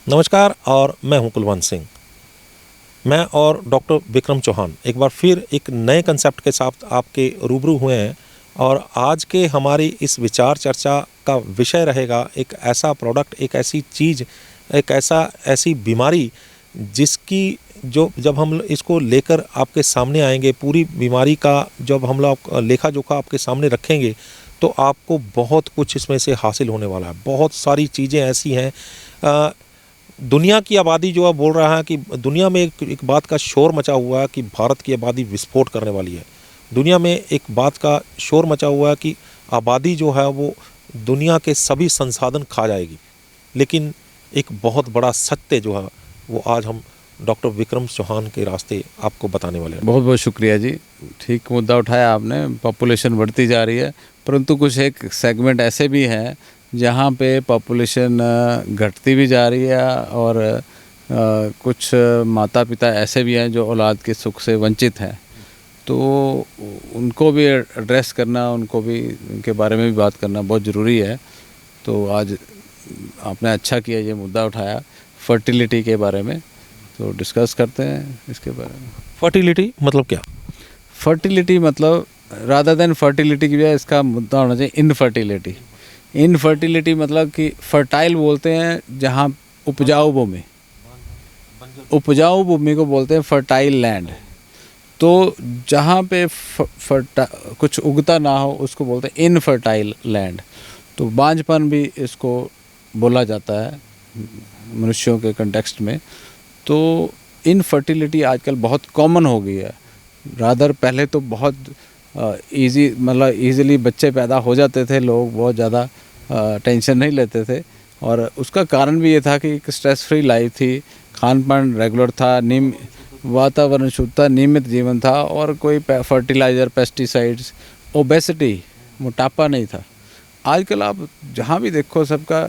नमस्कार और मैं हूं कुलवंत सिंह। मैं और डॉक्टर विक्रम चौहान एक बार फिर एक नए कंसेप्ट के साथ आपके रूबरू हुए हैं और आज के हमारी इस विचार चर्चा का विषय रहेगा एक ऐसा प्रोडक्ट, एक ऐसी चीज़, एक ऐसी बीमारी जिसकी जब हम इसको लेकर आपके सामने आएंगे, पूरी बीमारी का जब हम लोग लेखा जोखा आपके सामने रखेंगे तो आपको बहुत कुछ इसमें से हासिल होने वाला है। बहुत सारी चीज़ें ऐसी हैं। दुनिया की आबादी जो है बोल रहा है कि दुनिया में एक बात का शोर मचा हुआ है कि भारत की आबादी विस्फोट करने वाली है। दुनिया में एक बात का शोर मचा हुआ है कि आबादी जो है वो दुनिया के सभी संसाधन खा जाएगी। लेकिन एक बहुत बड़ा सत्य जो है वो आज हम डॉक्टर विक्रम चौहान के रास्ते आपको बताने वाले हैं। बहुत बहुत शुक्रिया जी, ठीक मुद्दा उठाया आपने। पॉपुलेशन बढ़ती जा रही है, परंतु कुछ एक सेगमेंट ऐसे भी हैं जहाँ पे पॉपुलेशन घटती भी जा रही है और कुछ माता पिता ऐसे भी हैं जो औलाद के सुख से वंचित हैं। तो उनको भी एड्रेस करना, उनके बारे में भी बात करना बहुत ज़रूरी है। तो आज आपने अच्छा किया ये मुद्दा उठाया फर्टिलिटी के बारे में, तो डिस्कस करते हैं इसके बारे में। फर्टिलिटी मतलब क्या? फर्टिलिटी मतलब रादर देन फर्टिलिटी की बजाय इसका मुद्दा होना चाहिए इनफर्टिलिटी। इनफर्टिलिटी मतलब कि फर्टाइल बोलते हैं जहाँ उपजाऊ भूमि को बोलते हैं फर्टाइल लैंड। तो जहाँ पे कुछ उगता ना हो उसको बोलते हैं इनफर्टाइल लैंड। तो बांझपन भी इसको बोला जाता है मनुष्यों के कंटेक्स्ट में। तो इनफर्टिलिटी आजकल बहुत कॉमन हो गई है। रादर पहले तो बहुत ईज़िली बच्चे पैदा हो जाते थे, लोग बहुत ज़्यादा टेंशन नहीं लेते थे। और उसका कारण भी ये था कि एक स्ट्रेस फ्री लाइफ थी, खान पान रेगुलर था, वातावरण शुद्ध था, नियमित जीवन था और कोई फर्टिलाइज़र, पेस्टिसाइड्स, ओबेसिटी, मोटापा नहीं था। आजकल आप जहाँ भी देखो सबका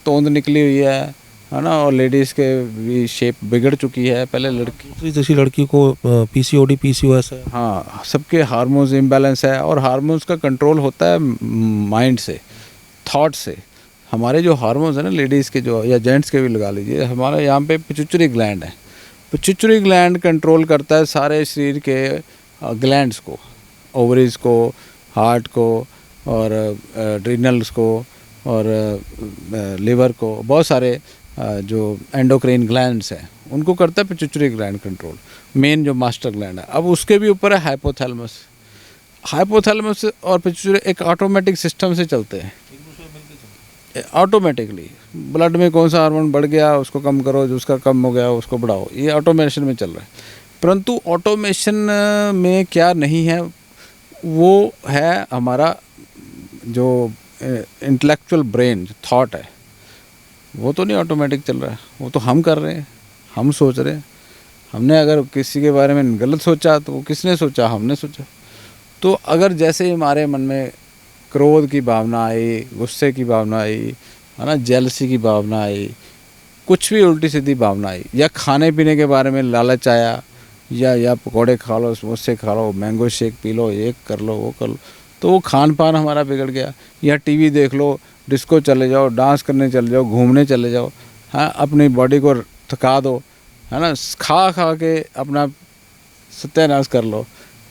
तोंद निकली हुई है ना, और लेडीज़ के भी शेप बिगड़ चुकी है। पहले लड़की जैसी लड़की को पीसीओडी, पीसीओएस है। हाँ, सबके हार्मोन्स इम्बैलेंस है और हार्मोन्स का कंट्रोल होता है माइंड से, थॉट से। हमारे जो हार्मोन्स है ना लेडीज़ के जो, या जेंट्स के भी लगा लीजिए, हमारे यहाँ पे पिट्यूटरी ग्लैंड है। पिट्यूटरी ग्लैंड कंट्रोल करता है सारे शरीर के ग्लैंड्स को, ओवरीज को, हार्ट को और एड्रिनल्स को और लिवर को। बहुत सारे जो एंडोक्राइन ग्लैंड्स हैं उनको करता है पिट्यूटरी ग्लैंड कंट्रोल, मेन जो मास्टर ग्लैंड है। अब उसके भी ऊपर है हाइपोथैलेमस। हाइपोथैलेमस और पिट्यूटरी एक ऑटोमेटिक सिस्टम से चलते हैं, ऑटोमेटिकली। ब्लड में कौन सा हार्मोन बढ़ गया उसको कम करो, जो उसका कम हो गया उसको बढ़ाओ, ये ऑटोमेशन में चल रहा है। परंतु ऑटोमेशन में क्या नहीं है, वो है हमारा जो इंटेलेक्चुअल ब्रेन, जो थॉट है, वो तो नहीं ऑटोमेटिक चल रहा है, वो तो हम कर रहे हैं, हम सोच रहे हैं। हमने अगर किसी के बारे में गलत सोचा तो वो किसने सोचा? हमने सोचा। तो अगर जैसे हमारे मन में क्रोध की भावना आई, गुस्से की भावना आई, है ना, जेलसी की भावना आई, कुछ भी उल्टी सीधी भावना आई, या खाने पीने के बारे में लालच आया, या पकौड़े खा लो, समोसे खा लो, मैंगो शेक पी लो, ये कर लो, वो कर लो, तो वो खान पान हमारा बिगड़ गया। या टीवी देख लो, डिस्को चले जाओ, डांस करने चले जाओ, घूमने चले जाओ, हाँ, अपनी बॉडी को थका दो, है ना, खा के अपना सत्यानाश कर लो।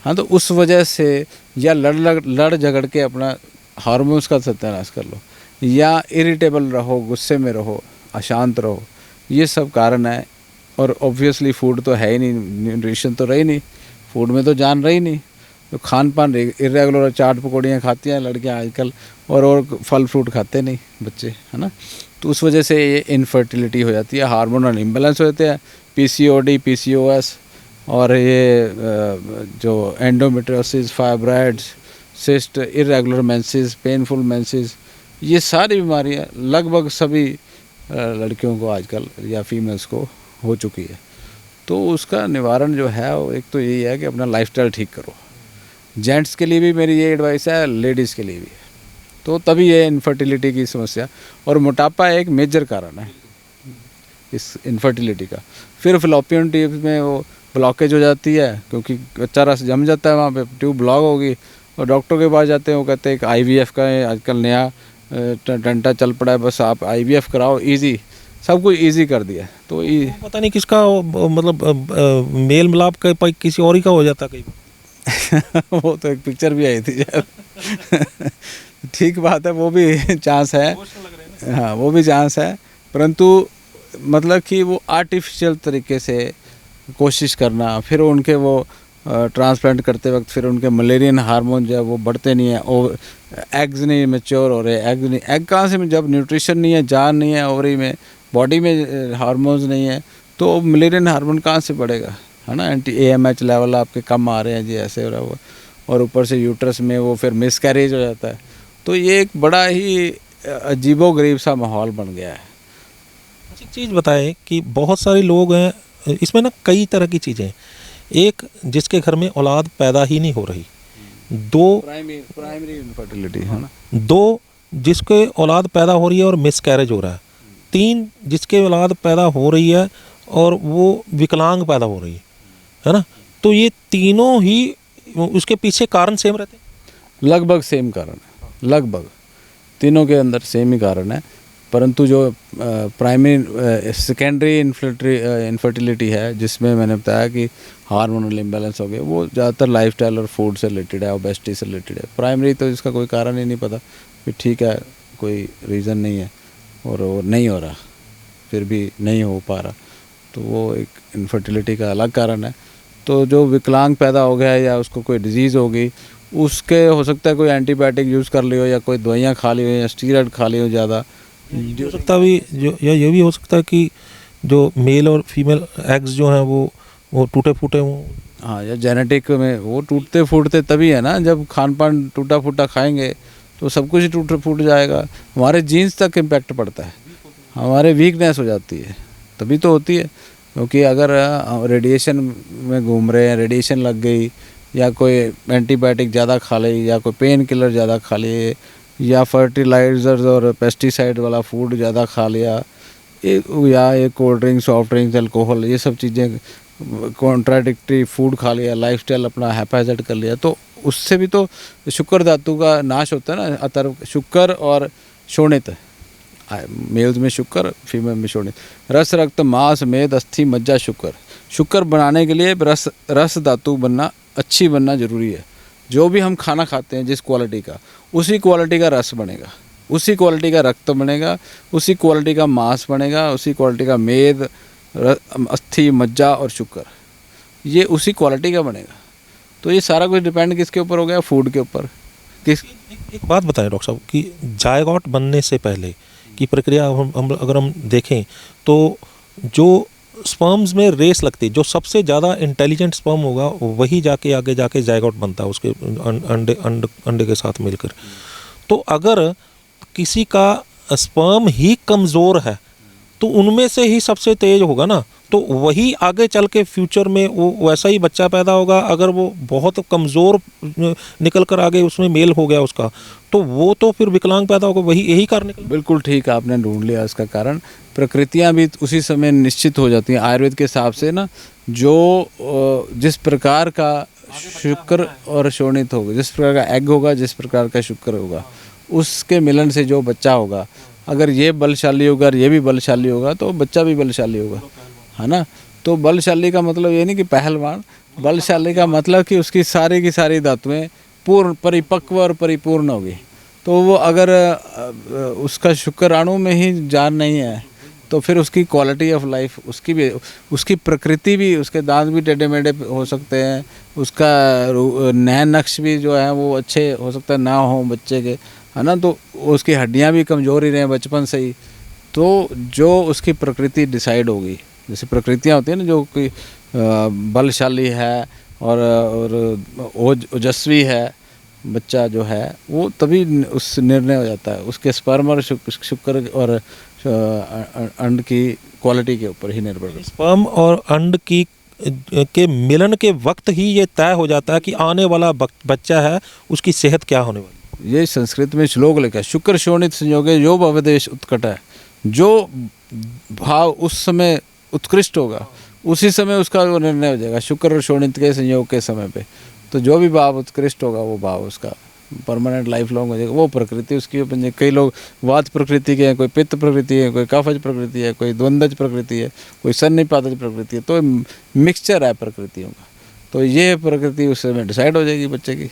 हाँ, तो उस वजह से या लड़ झगड़ के अपना हार्मोन्स का सत्यानाश कर लो, या इरिटेबल रहो, गुस्से में रहो, अशांत रहो, ये सब कारण है। और ऑब्वियसली फूड तो है ही नहीं, न्यूट्रिशन तो रही नहीं, फूड में तो जान रही नहीं। तो खान पान इरेगुलर, चाट पकौड़ियाँ खाती हैं लड़कियाँ आजकल, और फल फ्रूट खाते नहीं बच्चे, है ना। तो उस वजह से ये इनफर्टिलिटी हो जाती है, हार्मोनल इम्बैलेंस हो जाते हैं, पीसीओडी, पीसीओएस, और ये जो endometriosis, fibroids, cyst, irregular menses, painful menses, ये सारी बीमारियाँ लगभग सभी लड़कियों को आजकल या फीमेल्स को हो चुकी है। तो उसका निवारण जो है वो एक तो यही है कि अपना लाइफस्टाइल ठीक करो। जेंट्स के लिए भी मेरी ये एडवाइस है, लेडीज़ के लिए भी। तो तभी ये इनफर्टिलिटी की समस्या, और मोटापा एक मेजर कारण है इस इनफर्टिलिटी का। फिर फिलोपियन ट्यूब में वो ब्लॉकेज हो जाती है, क्योंकि कच्चा रस जम जाता है वहाँ पे, ट्यूब ब्लॉक होगी, और डॉक्टर के पास जाते हैं, वो कहते हैं कि आईवीएफ का है आजकल नया डंडा चल पड़ा है, बस आप आईवीएफ कराओ, इजी सब कुछ ईजी कर दिया। तो पता नहीं किसका मतलब मेल मिलाप का किसी और ही का हो जाता कई बार। वो तो एक पिक्चर भी आई थी शायद। ठीक बात है, वो भी चांस है, हाँ वो भी चांस है, परंतु मतलब कि वो आर्टिफिशियल तरीके से कोशिश करना, फिर उनके वो ट्रांसप्लांट करते वक्त फिर उनके मलेरियन हार्मोन जो है वो बढ़ते नहीं है, और एग्स नहीं मैच्योर हो रहे, एग कहाँ से, जब न्यूट्रिशन नहीं है, जान नहीं है ओवरी में, बॉडी में हार्मोन्स नहीं है, तो मलेरियन हार्मोन कहाँ से बढ़ेगा, है ना। एंटी AMH लेवल आपके कम आ रहे हैं जी, ऐसे हो रहा है, और ऊपर से यूट्रस में वो फिर मिसकैरेज हो जाता है। तो ये एक बड़ा ही अजीबोगरीब सा माहौल बन गया है। एक चीज़ बताएं कि बहुत सारे लोग हैं, इसमें ना कई तरह की चीज़ें हैं। एक, जिसके घर में औलाद पैदा ही नहीं हो रही, दो प्राइमरी इनफर्टिलिटी, है ना, दो जिसके औलाद पैदा हो रही है और मिसकैरेज हो रहा है, तीन जिसके औलाद पैदा हो रही है और वो विकलांग पैदा हो रही है ना। तो ये तीनों ही उसके पीछे कारण सेम रहते हैं। लगभग सेम कारण है, लगभग तीनों के अंदर सेम ही कारण है, परंतु जो प्राइमरी सेकेंडरी इनफर्टिलिटी है, जिसमें मैंने बताया कि हार्मोनल इम्बैलेंस हो गए, वो ज़्यादातर लाइफस्टाइल और फूड से रिलेटेड है, ओबेसिटी से रिलेटेड है। प्राइमरी तो इसका कोई कारण ही नहीं पता, फिर ठीक है कोई रीज़न नहीं है और वो नहीं हो रहा, फिर भी नहीं हो पा रहा, तो वो एक इनफर्टिलिटी का अलग कारण है। तो जो विकलांग पैदा हो गया है या उसको कोई डिजीज़ होगी, उसके हो सकता है कोई एंटीबायोटिक यूज़ कर ली हो, या कोई दवाइयाँ खा ली हो, या स्टीरॉयड खा ली हो ज़्यादा, हो सकता भी जो, या ये भी हो सकता है कि जो मेल और फीमेल एग्स जो हैं वो टूटे फूटे हों। हाँ, या जेनेटिक में वो टूटते फूटते तभी है ना, जब खान पान टूटा फूटा खाएंगे तो सब कुछ ही टूट फूट जाएगा, हमारे जीन्स तक इम्पैक्ट पड़ता है, हमारे वीकनेस हो जाती है, तभी तो होती है। क्योंकि अगर रेडिएशन में घूम रहे हैं, रेडिएशन लग गई, या कोई एंटीबायोटिक ज़्यादा खा ली, या कोई पेन किलर ज़्यादा खा लिए, या फर्टिलाइज़र्स और पेस्टिसाइड वाला फूड ज़्यादा खा लिया, या ये cold drinks, soft drinks, alcohol, ये सब चीज़ें, कॉन्ट्राडिक्टरी फूड खा लिया, लाइफस्टाइल अपना हैपेजाइड कर लिया, तो उससे भी तो शुक्र धातु का नाश होता है ना। अतर्व, शुक्र और शोणित, मेल्स में शुक्र, फीमेल में शोणित, रस, रक्त, मांस, मेद, अस्थि, मज्जा, शुक्र। शुक्र बनाने के लिए रस धातु बनना, अच्छी बनना ज़रूरी है। जो भी हम खाना खाते हैं जिस क्वालिटी का, उसी क्वालिटी का रस बनेगा, उसी क्वालिटी का रक्त बनेगा, उसी क्वालिटी का मांस बनेगा, उसी क्वालिटी का मेद, अस्थि, मज्जा और शुक्र, ये उसी क्वालिटी का बनेगा। तो ये सारा कुछ डिपेंड किसके ऊपर हो गया, फूड के ऊपर। एक बात बताएं डॉक्टर साहब कि जायगोट बनने से पहले की प्रक्रिया हम अगर हम देखें तो जो स्पर्म्स में रेस लगती है, जो सबसे ज़्यादा इंटेलिजेंट स्पर्म होगा वही जाके आगे जाके जायगोट बनता है उसके अंडे के साथ मिलकर। तो अगर किसी का स्पर्म ही कमज़ोर है तो उनमें से ही सबसे तेज होगा ना, तो वही आगे चल के फ्यूचर में वो वैसा ही बच्चा पैदा होगा। अगर वो बहुत कमज़ोर निकल कर आगे उसमें मेल हो गया उसका, तो वो तो फिर विकलांग पैदा होगा, वही यही कारण निकल। बिल्कुल ठीक, आपने ढूंढ लिया इसका कारण। प्रकृतियाँ भी उसी समय निश्चित हो जाती हैं आयुर्वेद के हिसाब से ना, जो जिस प्रकार का शुक्र और शोणित होगा, जिस प्रकार का एग होगा, जिस प्रकार का शुक्र होगा, उसके मिलन से जो बच्चा होगा, अगर ये बलशाली होगा और ये भी बलशाली होगा तो बच्चा भी बलशाली होगा, है ना। तो बलशाली का मतलब ये नहीं कि पहलवान, बलशाली का मतलब कि उसकी सारी की सारी धातुएं पूर्ण, परिपक्व और परिपूर्ण होगी। तो वो अगर उसका शुक्राणु में ही जान नहीं है तो फिर उसकी क्वालिटी ऑफ लाइफ, उसकी भी, उसकी प्रकृति भी, उसके दांत भी टेढ़े मेढ़े हो सकते हैं, उसका नैन नक्श भी जो है वो अच्छे हो सकता है ना हो बच्चे के, है ना। तो उसकी हड्डियां भी कमज़ोर ही रहें बचपन से ही। तो जो उसकी प्रकृति डिसाइड होगी, जैसे प्रकृतियाँ होती हैं ना, जो कोई बलशाली है और ओजस्वी है बच्चा जो है, वो तभी उस निर्णय हो जाता है उसके स्पर्म और शुक्र और अंड की क्वालिटी के ऊपर ही निर्भर करता है। स्पर्म और अंड की के मिलन के वक्त ही ये तय हो जाता है कि आने वाला बच्चा है उसकी सेहत क्या होने वाली। ये संस्कृत में श्लोक लिखा है, शुक्र शोणित संयोगे जो भवदेश उत्कट है, जो भाव उस समय उत्कृष्ट होगा उसी समय उसका वो निर्णय हो जाएगा, शुक्र और शोणित के संयोग के समय पे। तो जो भी भाव उत्कृष्ट होगा वो भाव उसका परमानेंट लाइफ लॉन्ग हो जाएगा, वो प्रकृति उसकी बन जाएगी। कई लोग वात प्रकृति के हैं, कोई पित्त प्रकृति है, कोई कफज प्रकृति है, कोई द्वंद्वज प्रकृति है, कोई सन्निपातज प्रकृति है, तो मिक्सचर है प्रकृतियों का। तो ये प्रकृति उस समय डिसाइड हो जाएगी बच्चे की।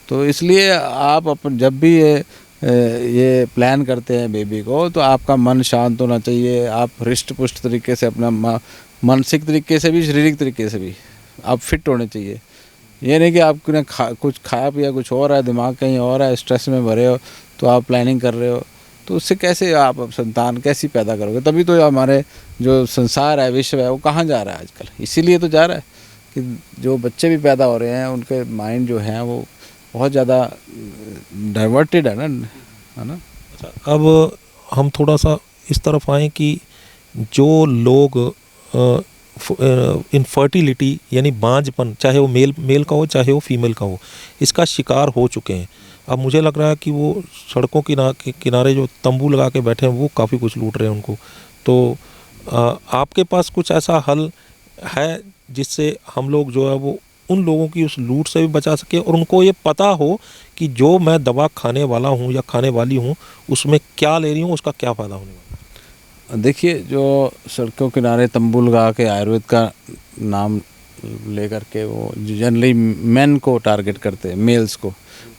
तो इसलिए आप अपन जब भी ये प्लान करते हैं बेबी को, तो आपका मन शांत होना चाहिए। आप हृष्ट पुष्ट तरीके से अपना मानसिक तरीके से भी, शारीरिक तरीके से भी आप फिट होने चाहिए। ये नहीं कि आपने कुछ खाया पिया कुछ और है, दिमाग कहीं और है, स्ट्रेस में भरे हो, तो आप प्लानिंग कर रहे हो, तो उससे कैसे आप संतान कैसी पैदा करोगे? तभी तो हमारे जो संसार है, विश्व है, वो कहाँ जा रहा है आजकल। इसीलिए तो जा रहा है कि जो बच्चे भी पैदा हो रहे हैं उनके माइंड जो हैं वो बहुत ज़्यादा डाइवर्टेड है ना। अब हम थोड़ा सा इस तरफ आएँ कि जो लोग इनफर्टिलिटी यानी बांझपन, चाहे वो मेल का हो चाहे वो फीमेल का हो, इसका शिकार हो चुके हैं। अब मुझे लग रहा है कि वो सड़कों के किनारे जो तंबू लगा के बैठे हैं वो काफ़ी कुछ लूट रहे हैं उनको। तो आपके पास कुछ ऐसा हल है जिससे हम लोग जो है वो उन लोगों की उस लूट से भी बचा सके और उनको ये पता हो कि जो मैं दवा खाने वाला हूँ या खाने वाली हूँ उसमें क्या ले रही हूँ, उसका क्या फ़ायदा होने वाला है? देखिए, जो सड़कों किनारे तंबू लगा के आयुर्वेद का नाम लेकर के वो जनरली मेन को टारगेट करते हैं, मेल्स को,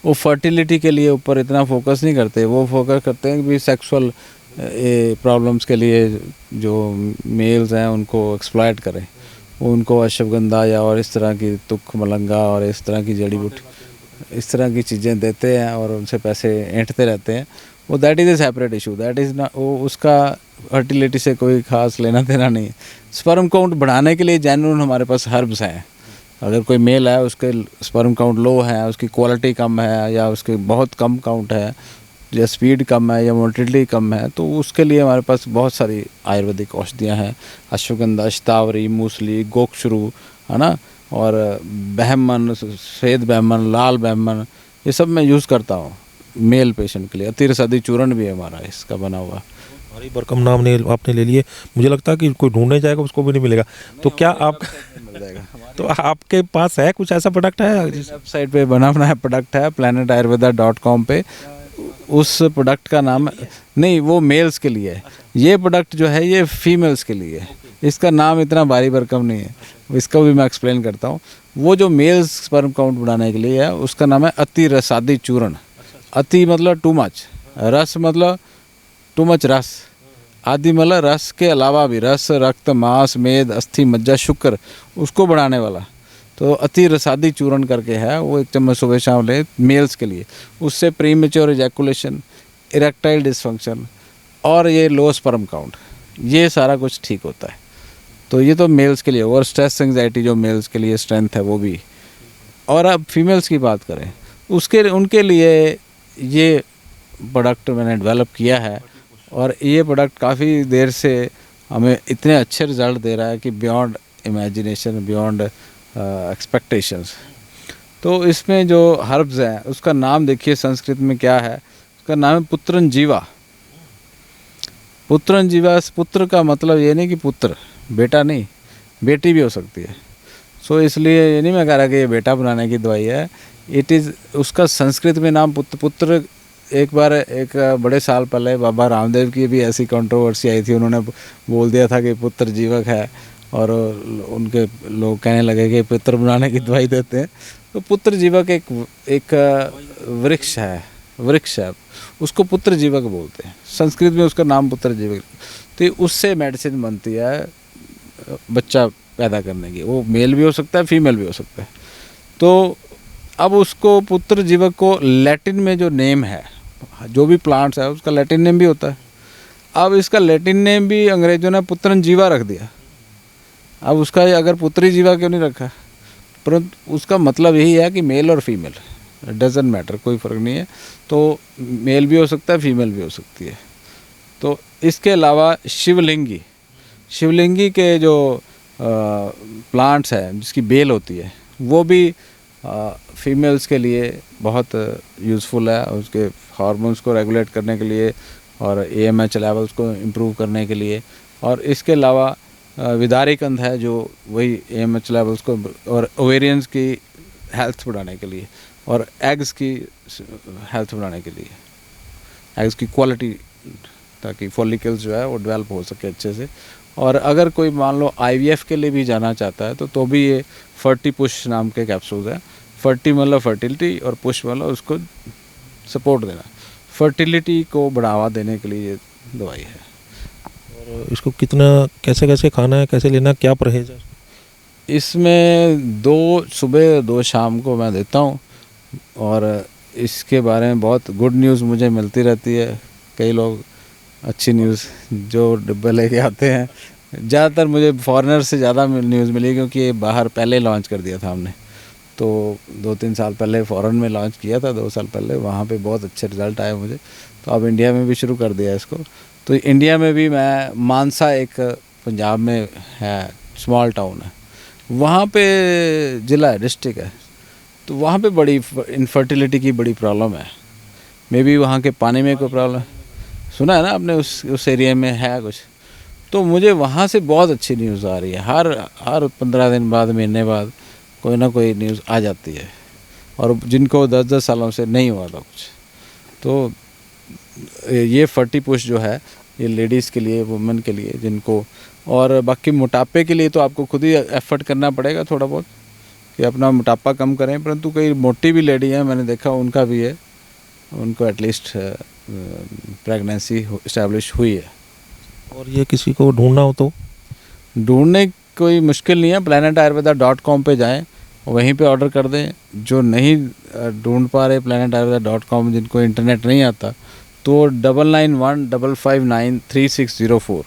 वो फर्टिलिटी के लिए ऊपर इतना फोकस नहीं करते। वो फोकस करते हैं कि भी सेक्सुअल प्रॉब्लम्स के लिए जो मेल्स हैं उनको एक्सप्लॉइट करें, उनको अश्वगंधा या और इस तरह की तुख मलंगा और इस तरह की जड़ी बूटी, इस तरह की चीज़ें देते हैं और उनसे पैसे ऐंठते रहते हैं। वो that is a separate issue, that is ना, वो उसका फर्टिलिटी से कोई खास लेना देना नहीं है। स्पर्म काउंट बढ़ाने के लिए जेन्युइन हमारे पास हर्ब्स हैं। अगर कोई मेल है उसके स्पर्म काउंट लो है, उसकी क्वालिटी कम है या उसके बहुत कम काउंट है या स्पीड कम है या मोटिलिटी कम है, तो उसके लिए हमारे पास बहुत सारी आयुर्वेदिक औषधियाँ हैं। अश्वगंधा, शतावरी, मूसली, गोक्षरू, है ना, और बहमन, श्वेत बहमन, लाल बहमन, ये सब मैं यूज़ करता हूँ मेल पेशेंट के लिए। अतिरसादी चूर्ण भी है हमारा इसका बना हुआ। भारी भरकम नाम ने आपने ले लिए, मुझे लगता है कि कोई ढूंढने जाएगा उसको भी नहीं मिलेगा। तो क्या आप मिल जाएगा। तो आपके पास है कुछ ऐसा प्रोडक्ट है? वेबसाइट पे बना बनाया प्रोडक्ट है planetayurveda.com पे। उस प्रोडक्ट का नाम नहीं, वो मेल्स के लिए है। ये प्रोडक्ट जो है ये फीमेल्स के लिए है। इसका नाम इतना भारी भरकम नहीं है, इसका भी मैं एक्सप्लेन करता हूँ। वो जो मेल्स स्पर्म काउंट बढ़ाने के लिए है उसका नाम है अति रसादी चूर्ण। अति मतलब टू मच, रस मतलब टू मच रस, आदि मतलब रस के अलावा भी रस, रक्त, मांस, मेद, अस्थि, मज्जा, शुक्र, उसको बढ़ाने वाला। तो अति रसादी चूर्ण करके है, वो 1 चम्मच सुबह शाम ले मेल्स के लिए। उससे प्रीमेच्योर इजैकुलेशन, इरेक्टाइल डिसफंक्शन और ये लो स्पर्म काउंट, ये सारा कुछ ठीक होता है। तो ये तो मेल्स के लिए। और स्ट्रेस एंग्जाइटी जो मेल्स के लिए स्ट्रेंथ है वो भी। और अब फीमेल्स की बात करें, उनके लिए ये प्रोडक्ट मैंने डेवलप किया है और ये प्रोडक्ट काफ़ी देर से हमें इतने अच्छे रिज़ल्ट दे रहा है कि बियॉन्ड इमेजिनेशन, बियॉन्ड एक्सपेक्टेशंस। तो इसमें जो हर्ब्स हैं उसका नाम देखिए संस्कृत में क्या है। उसका नाम है पुत्रंजीवा। पुत्रंजीवा, पुत्र का मतलब ये नहीं कि पुत्र बेटा नहीं, बेटी भी हो सकती है। सो इसलिए ये नहीं मैं कह रहा कि ये बेटा बनाने की दवाई है। इट इज़, उसका संस्कृत में नाम पुत्र। एक बार एक बड़े साल पहले बाबा रामदेव की भी ऐसी कंट्रोवर्सी आई थी, उन्होंने बोल दिया था कि पुत्र जीवक है और उनके लोग कहने लगे कि पुत्र बनाने की दवाई देते हैं। तो पुत्र जीवक एक वृक्ष है, उसको पुत्र जीवक बोलते हैं। संस्कृत में उसका नाम पुत्र जीवक। तो उससे मेडिसिन बनती है बच्चा पैदा करने की। वो मेल भी हो सकता है, फीमेल भी हो सकता है। तो अब उसको पुत्र जीवक को लैटिन में जो नेम है, जो भी प्लांट्स है उसका लैटिन नेम भी होता है। अब इसका लैटिन नेम भी अंग्रेजों ने पुत्रंजीवा रख दिया। अब उसका अगर पुत्री जीवा क्यों नहीं रखा, परंतु उसका मतलब यही है कि मेल और फीमेल डजेंट मैटर, कोई फ़र्क नहीं है। तो मेल भी हो सकता है, फीमेल भी हो सकती है। तो इसके अलावा शिवलिंगी के जो प्लांट्स हैं जिसकी बेल होती है वो भी फीमेल्स के लिए बहुत यूज़फुल है, उसके हार्मोन्स को रेगुलेट करने के लिए और AMH लेवल्स को इम्प्रूव करने के लिए। और इसके अलावा विदारी कंद है जो वही AMH लेवल्स को और ओवेरियंस की हेल्थ बढ़ाने के लिए। और एग्स की हेल्थ बढ़ाने के लिए, एग्स की क्वालिटी, ताकि फॉलिकल्स जो है वो डेवलप हो सके अच्छे से। और अगर कोई मान लो IVF के लिए भी जाना चाहता है तो भी ये फर्टी पुश नाम के कैप्सूल्स हैं। फर्टी मतलब फर्टिलिटी और पुश मतलब उसको सपोर्ट देना, फर्टिलिटी को बढ़ावा देने के लिए ये दवाई है। और इसको कितना कैसे कैसे खाना है, कैसे लेना, क्या परहेज है? इसमें 2 सुबह 2 शाम को मैं देता हूँ, और इसके बारे में बहुत गुड न्यूज़ मुझे मिलती रहती है। कई लोग अच्छी न्यूज़ जो डिब्बे लेके आते हैं, ज़्यादातर मुझे फॉरेनर से ज़्यादा न्यूज़ मिली, क्योंकि ये बाहर पहले लॉन्च कर दिया था हमने, तो 2-3 साल पहले फ़ॉरेन में लॉन्च किया था, 2 साल पहले, वहाँ पे बहुत अच्छे रिज़ल्ट आए मुझे। तो अब इंडिया में भी शुरू कर दिया इसको। तो इंडिया में भी मैं मानसा, एक पंजाब में है, स्मॉल टाउन है, वहाँ पे ज़िला है, डिस्ट्रिक्ट है, तो वहाँ पे बड़ी इनफर्टिलिटी की बड़ी प्रॉब्लम है। मे बी वहाँ के पानी में कोई प्रॉब्लम, सुना है ना आपने, उस एरिया में है कुछ। तो मुझे वहाँ से बहुत अच्छी न्यूज़ आ रही है, हर 15 दिन बाद, महीने बाद कोई ना कोई न्यूज़ आ जाती है, और जिनको 10-10 सालों से नहीं हुआ था कुछ। तो ये फर्टी पुश जो है, ये लेडीज़ के लिए, वुमेन के लिए जिनको, और बाकी मोटापे के लिए तो आपको खुद ही एफर्ट करना पड़ेगा थोड़ा बहुत, कि अपना मोटापा कम करें। परंतु कई मोटी भी लेडी हैं, मैंने देखा उनका भी है, उनको एटलीस्ट प्रेगनेंसी इस्टेब्लिश हुई है। और ये किसी को ढूंढना हो तो? ढूंढने कोई मुश्किल नहीं है, planetayurveda.com पे जाएं, वहीं पे ऑर्डर कर दें। जो नहीं ढूंढ पा रहे planetayurveda.com, जिनको इंटरनेट नहीं आता, तो 9915593604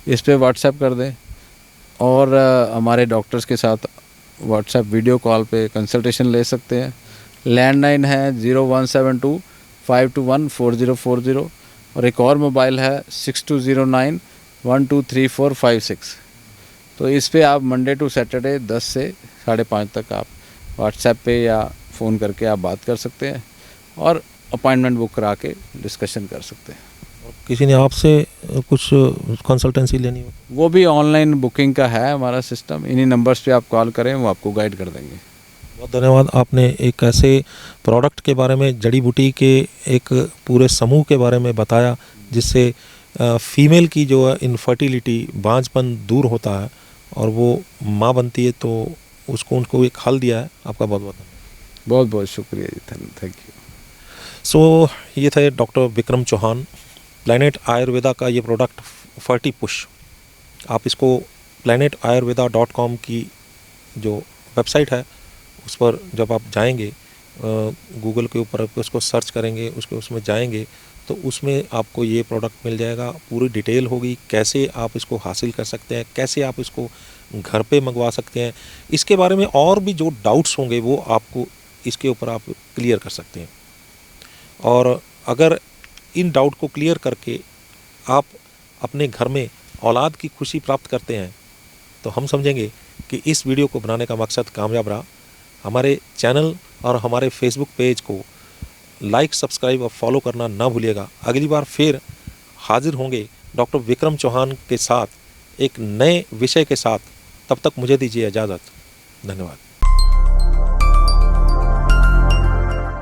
इस पे व्हाट्सएप कर दें, और हमारे डॉक्टर्स के साथ व्हाट्सएप वीडियो कॉल पे कंसल्टेशन ले सकते हैं। लैंडलाइन है 0172-521-4040, और एक और मोबाइल है 6209-123456। तो इस पे आप मंडे टू सैटरडे 10 से 5:30 तक आप व्हाट्सएप पे या फ़ोन करके आप बात कर सकते हैं, और अपॉइंटमेंट बुक करा के डिस्कशन कर सकते हैं। किसी ने आपसे कुछ कंसल्टेंसी लेनी हो? वो भी ऑनलाइन बुकिंग का है हमारा सिस्टम, इन्हीं नंबर्स पे आप कॉल करें, वो आपको गाइड कर देंगे। बहुत धन्यवाद। आपने एक ऐसे प्रोडक्ट के बारे में, जड़ी बूटी के एक पूरे समूह के बारे में बताया, जिससे फीमेल की जो है इनफर्टिलिटी, बांझपन दूर होता है और वो माँ बनती है, तो उनको एक हल दिया है। आपका बहुत बहुत धन्यवाद। बहुत बहुत शुक्रिया जी, थैंक यू। सो ये थे डॉक्टर विक्रम चौहान। प्लैनेट आयुर्वेदा का ये प्रोडक्ट फर्टी पुश, आप इसको planetayurveda.com की जो वेबसाइट है उस पर जब आप जाएंगे, गूगल के ऊपर उसको सर्च करेंगे, उसमें जाएंगे, तो उसमें आपको ये प्रोडक्ट मिल जाएगा। पूरी डिटेल होगी, कैसे आप इसको हासिल कर सकते हैं, कैसे आप इसको घर पे मंगवा सकते हैं। इसके बारे में और भी जो डाउट्स होंगे वो आपको इसके ऊपर आप क्लियर कर सकते हैं। और अगर इन डाउट को क्लियर करके आप अपने घर में औलाद की खुशी प्राप्त करते हैं, तो हम समझेंगे कि इस वीडियो को बनाने का मकसद कामयाब रहा। हमारे चैनल और हमारे फेसबुक पेज को लाइक, सब्सक्राइब और फॉलो करना ना भूलिएगा। अगली बार फिर हाजिर होंगे डॉक्टर विक्रम चौहान के साथ एक नए विषय के साथ। तब तक मुझे दीजिए इजाज़त। धन्यवाद।